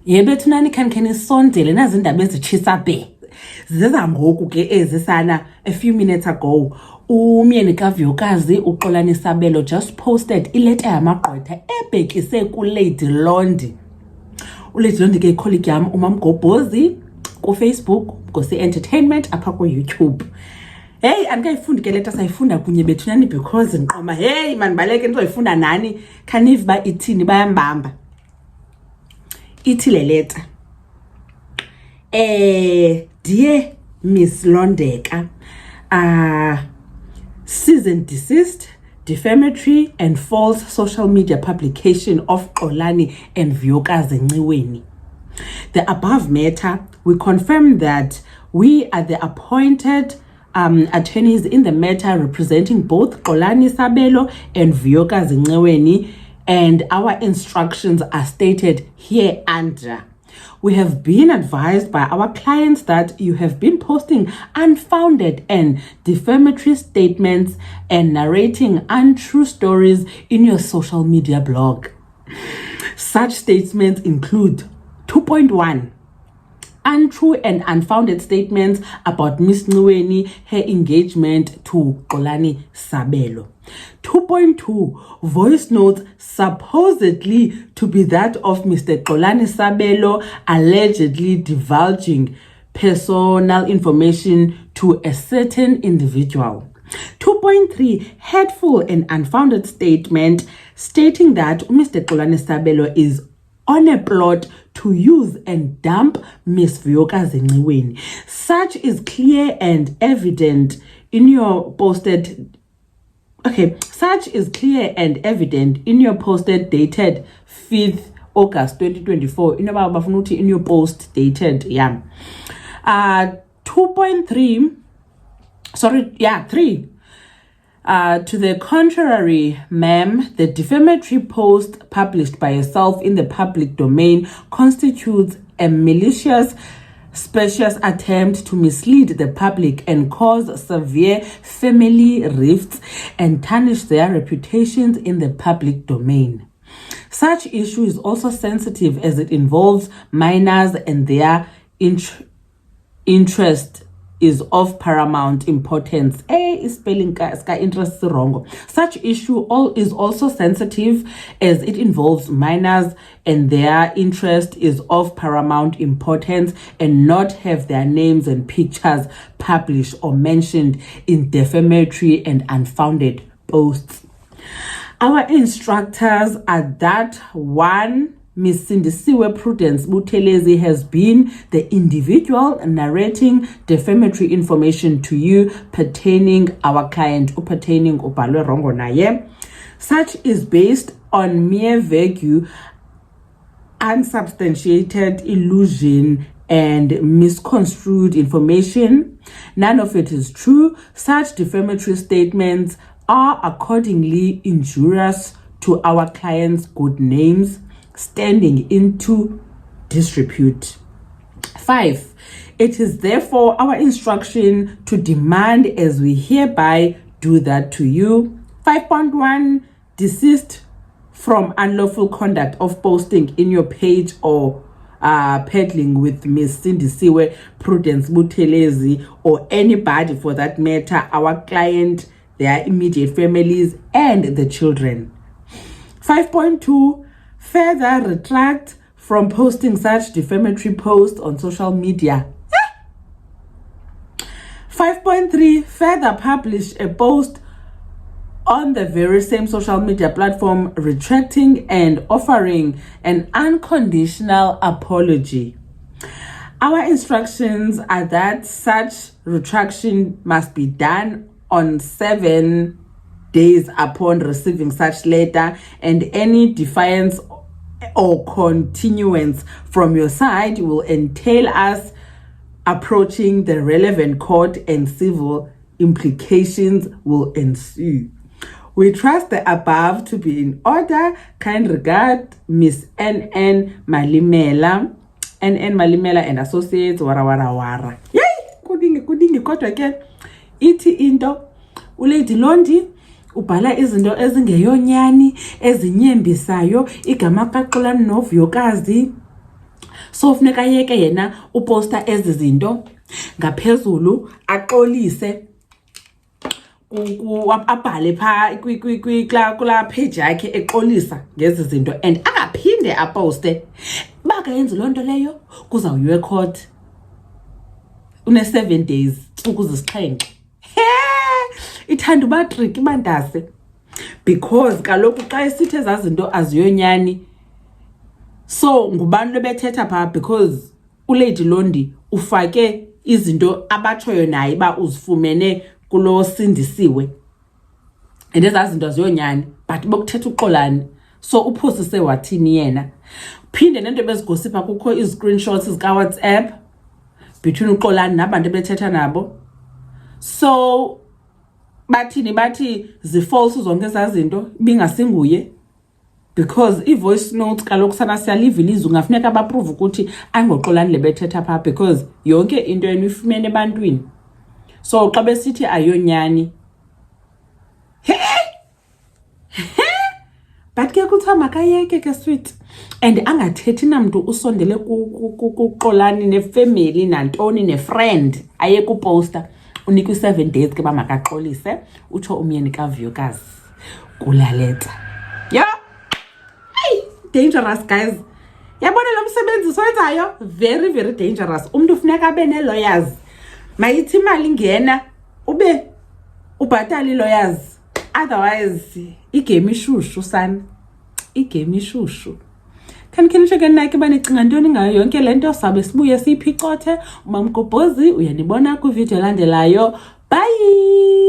Yebethunani khanikhe isondele nazi indaba ezitshisa be. Ziza ngoku ke ezisana a few minutes ago. Umyeni kaVuyokazi uXolani Sabelo just posted ileta yamagqwetha ebhekise kuLady Londi. uLady Londi ke colleague yam uMamgobhozi ku Facebook, Gosi Entertainment apha ku YouTube. Hey, andikayifundi ke leta sayifunda kunye bethunani because nqoma hey man baleke nizoyifunda nani khanive ba ithini bayambamba. Ithi le letter. Dear Miss Londeka, cease and desist defamatory and false social media publication of Xolani and Vuyokazi Nciweni. The above matter, we confirm that we are the appointed attorneys in the matter representing both Xolani Sabelo and Vuyokazi Nciweni, and our instructions are stated hereunder. We have been advised by our clients that you have been posting unfounded and defamatory statements and narrating untrue stories in your social media blog. Such statements include 2.1 untrue and unfounded statements about Miss Nciweni, her engagement to Xolani Sabelo. 2.2 voice notes supposedly to be that of Mr. Xolani Sabelo allegedly divulging personal information to a certain individual. 2.3 hurtful and unfounded statement stating that Mr. Xolani Sabelo is on a plot to use and dump Miss Vuyokazi Nciweni. Such is clear and evident in your posted dated 5th August 2024. In your post dated 3. To the contrary, ma'am, the defamatory post published by yourself in the public domain constitutes a malicious, specious attempt to mislead the public and cause severe family rifts and tarnish their reputations in the public domain. Such issue is also sensitive as it involves minors and their interest is of paramount importance. Interest wrong. Such issue is also sensitive as it involves minors and their interest is of paramount importance and not have their names and pictures published or mentioned in defamatory and unfounded posts. Our instructors are that 1. Ms. Sindisiwe Prudence Buthelezi has been the individual narrating defamatory information to you pertaining our client pertaining ubhalwe rongo naye. Such is based on mere vague, unsubstantiated illusion and misconstrued information. None of it is true. Such defamatory statements are accordingly injurious to our clients' good names, standing into disrepute. 5. It is therefore our instruction to demand as we hereby do that to you. 5.1 desist from unlawful conduct of posting in your page or peddling with Miss Sindisiwe Prudence Buthelezi or anybody for that matter, our client, their immediate families and the children. 5.2 further retract from posting such defamatory posts on social media. 5.3 further publish a post on the very same social media platform retracting and offering an unconditional apology. Our instructions are that such retraction must be done on 7 days upon receiving such letter, and any defiance or continuance from your side will entail us approaching the relevant court and civil implications will ensue. We trust the above to be in order. Kind regard, Miss N.N. Malimela and Associates, wara. Yay! Kudingi, kodwa ke ithi into uLady Londi ubhala izinto ezingeyonyani ezinyembisayo igama kaXolani noVuyokazi So funeka yeke yena uposter ezi zinto ngaphezulu axolise abhale pha kula page yakhe exolisa ngezi zinto and angaphinde aposte. Bakayenza lonto leyo kuzawuyiwe court une 7 days ukuzisixhenxe. Ithanda uba tricky bandase because kaloku xa esithe zazinto aziyonyani. So ngubani lebethetha pha because uLady Londi ufake izinto abatshoyo naye ba uzifumene kulo sindisiwe and ezazinto aziyonyani but bokuthetha uXolani. So uphosise wathini yena. Phinde nento bezigosipha kukho i-screenshots zika WhatsApp between uXolani nabantu bethetha nabo. So bathi zi-false zonke ezazinto bingasinguye because i-voice notes kaloku sana siyaliva ilizwi ngafuneka baprove ukuthi angoXolani lebethetha pha because yonke into enifumene ebantwini. So xa besithi ayonyani but ke kuthiwa makayeke ke sweet and angathethi namntu usondele kuXolani nefamily nantoni nefriend aye kuposter unikwe 7 days ke bamakaxolise utsho umyeni kaVuyokazi kulaleta. Hey, dangerous guys. Yabona lo msebenzi sowenzayo very very dangerous. Umuntu ufuneka abe ne-lawyers. Mayithi imali ingena ube ubhatala i-lawyers. Otherwise igame ishushu sana. Igame ishushu. Kanike ke nake banicinga ntoni ngayo yonke lento sabe sibuye siyiphicothe. Umamgobhozi uyanibona ku video landelayo. Bye.